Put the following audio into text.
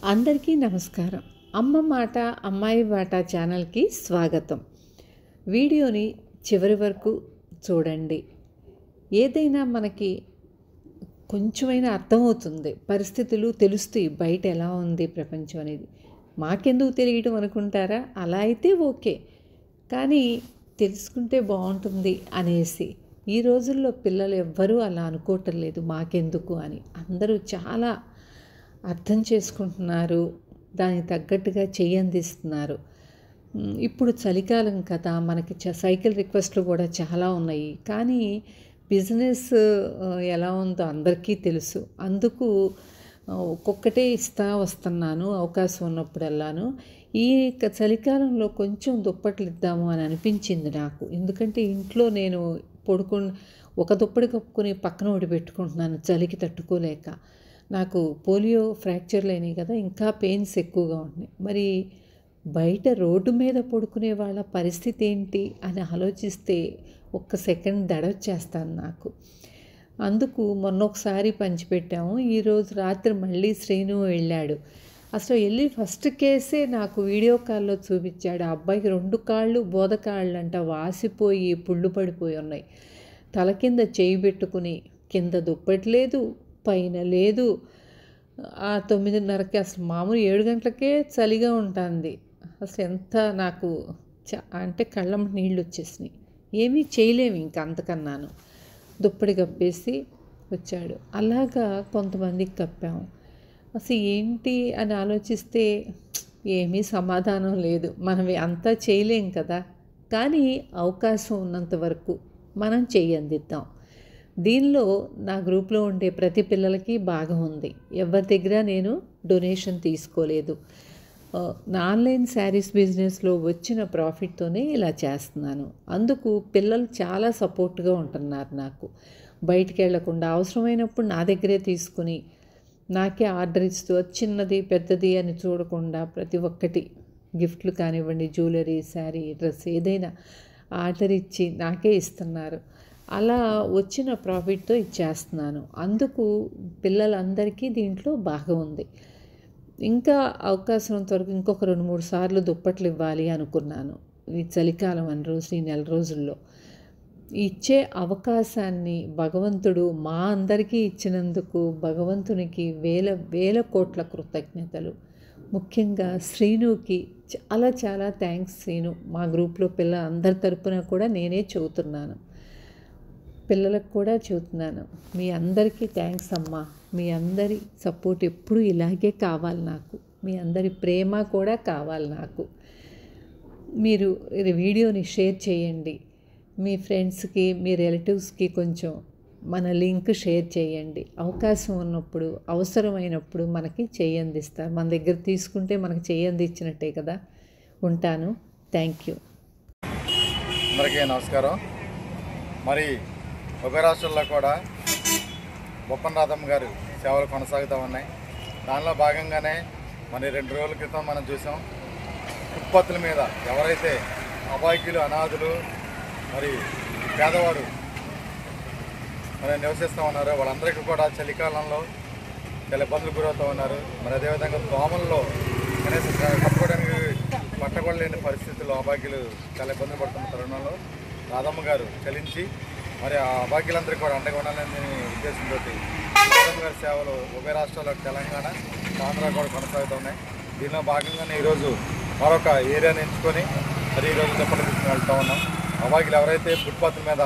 అందరికీ నమస్కారం. అమ్మ మాట అమ్మాయి బాట ఛానల్కి స్వాగతం. వీడియోని చివరి వరకు చూడండి. ఏదైనా మనకి కొంచెమైనా అర్థమవుతుంది, పరిస్థితులు తెలుస్తాయి, బయట ఎలా ఉంది ప్రపంచం అనేది. మాకెందుకు తెలియడం అనుకుంటారా? అలా అయితే ఓకే, కానీ తెలుసుకుంటే బాగుంటుంది అనేసి. ఈ రోజుల్లో పిల్లలు ఎవ్వరూ అలా అనుకోవటం లేదు, మాకెందుకు అని. అందరూ చాలా అర్థం చేసుకుంటున్నారు, దానికి తగ్గట్టుగా అందిస్తున్నారు. ఇప్పుడు చలికాలం కదా, మనకి సైకిల్ రిక్వెస్ట్లు కూడా చాలా ఉన్నాయి. కానీ బిజినెస్ ఎలా ఉందో అందరికీ తెలుసు. అందుకు ఒక్కొక్కటే ఇస్తా వస్తున్నాను అవకాశం ఉన్నప్పుడల్లాను. ఈ చలికాలంలో కొంచెం దుప్పట్లు ఇద్దాము అని అనిపించింది నాకు. ఎందుకంటే ఇంట్లో నేను ఒక దుప్పటి కప్పుకొని పక్కన ఒకటి పెట్టుకుంటున్నాను చలికి తట్టుకోలేక. నాకు పోలియో ఫ్రాక్చర్లు అయినాయి కదా, ఇంకా పెయిన్స్ ఎక్కువగా ఉన్నాయి. మరి బయట రోడ్డు మీద పడుకునే వాళ్ళ పరిస్థితి ఏంటి అని ఆలోచిస్తే ఒక్క సెకండ్ దడొచ్చేస్తాను నాకు. అందుకు మొన్న ఒకసారి పంచిపెట్టాము. ఈరోజు రాత్రి మళ్ళీ శ్రీను వెళ్ళాడు. అసలు వెళ్ళి ఫస్ట్ కేసే నాకు వీడియో కాల్లో చూపించాడు. ఆ అబ్బాయికి 2 కాళ్ళు బోధకాళ్ళు అంట వాసిపోయి పుళ్ళు పడిపోయి ఉన్నాయి. తల కింద చేయి పెట్టుకుని, కింద దుప్పటి లేదు, పైన లేదు. ఆ 9:30కి అసలు మామూలు 7 గంటలకే చలిగా ఉంటుంది. అసలు ఎంత నాకు అంటే కళ్ళమ్మ నీళ్ళు వచ్చేసినాయి. ఏమీ చేయలేము ఇంక అంతకన్నాను. దుప్పటి కప్పేసి వచ్చాడు. అలాగా కొంతమందికి కప్పాము. అసలు ఏంటి అని ఆలోచిస్తే ఏమీ సమాధానం లేదు. మనం అంతా చేయలేం కదా, కానీ అవకాశం ఉన్నంత వరకు మనం అందిద్దాం. దీనిలో నా గ్రూప్లో ఉండే ప్రతి పిల్లలకి భాగం ఉంది. ఎవరి దగ్గర నేను డొనేషన్ తీసుకోలేదు. నా ఆన్లైన్ శారీస్ బిజినెస్లో వచ్చిన ప్రాఫిట్తోనే ఇలా చేస్తున్నాను. అందుకు పిల్లలు చాలా సపోర్ట్గా ఉంటున్నారు నాకు. బయటికి వెళ్లకుండా అవసరమైనప్పుడు నా దగ్గరే తీసుకుని నాకే ఆర్డర్ ఇస్తూ, చిన్నది పెద్దది అని చూడకుండా ప్రతి ఒక్కటి గిఫ్ట్లు కానివ్వండి, జ్యువెలరీ, శారీ, డ్రెస్ ఏదైనా ఆర్డర్ ఇచ్చి నాకే ఇస్తున్నారు. అలా వచ్చిన ప్రాఫిట్తో ఇచ్చేస్తున్నాను. అందుకు పిల్లలందరికీ దీంట్లో భాగం ఉంది. ఇంకా అవకాశం వరకు ఇంకొక 2-3 సార్లు దుప్పట్లు ఇవ్వాలి అనుకున్నాను. ఈ చలికాలం ఈ నెల రోజుల్లో ఇచ్చే అవకాశాన్ని భగవంతుడు మా అందరికీ ఇచ్చినందుకు భగవంతునికి వేల కోట్ల కృతజ్ఞతలు. ముఖ్యంగా శ్రీనుకి చాలా చాలా థ్యాంక్స్. శ్రీను మా గ్రూప్లో పిల్లలందరి తరపున కూడా నేనే చెబుతున్నాను, పిల్లలకు కూడా చెబుతున్నాను. మీ అందరికీ థ్యాంక్స్ అమ్మా. మీ అందరి సపోర్ట్ ఎప్పుడూ ఇలాగే కావాలి నాకు. మీ అందరి ప్రేమ కూడా కావాలి నాకు. మీరు వీడియోని షేర్ చేయండి. మీ ఫ్రెండ్స్కి, మీ రిలేటివ్స్కి కొంచెం మన లింక్ షేర్ చేయండి. అవకాశం ఉన్నప్పుడు, అవసరమైనప్పుడు మనకి అందిస్తారు. మన దగ్గర తీసుకుంటే మనకి అందించినట్టే కదా. ఉంటాను. Thank you. అందరికీ నమస్కారం. మరి ఉభయ రాష్ట్రాల్లో కూడా బొప్పన రాధమ్మ గారు సేవలు కొనసాగుతూ ఉన్నాయి. దానిలో భాగంగానే మరి 2 రోజుల క్రితం మనం చూసాం, ఫుట్పాత్ల మీద ఎవరైతే అబాయకులు, అనాథులు, మరి పేదవాడు మరి నివసిస్తూ ఉన్నారో వాళ్ళందరికీ కూడా చలికాలంలో చాలా ఇబ్బందులు గురవుతూ ఉన్నారు. మరి అదేవిధంగా దోమల్లో కనీసం కట్టుకోవడానికి పట్టకూడలేని పరిస్థితుల్లో అబాగ్యులు చాలా ఇబ్బందులు పడుతున్న తరుణంలో రాధమ్మ గారు చలించి మరి ఆ అభాగ్యులందరికీ కూడా అండగా ఉండాలనే ఉద్దేశంతో రాధమ్మ గారి సేవలు ఉభయ రాష్ట్రాల్లో తెలంగాణ, ఆంధ్ర కూడా కొనసాగుతూ ఉన్నాయి. దీనిలో భాగంగానే ఈరోజు మరొక ఏరియాని ఎంచుకొని మరి ఈరోజు దుప్పట్లు తీసుకుని వెళ్తూ ఉన్నాం. అభాగ్యులు ఎవరైతే ఫుట్పాత్ల మీద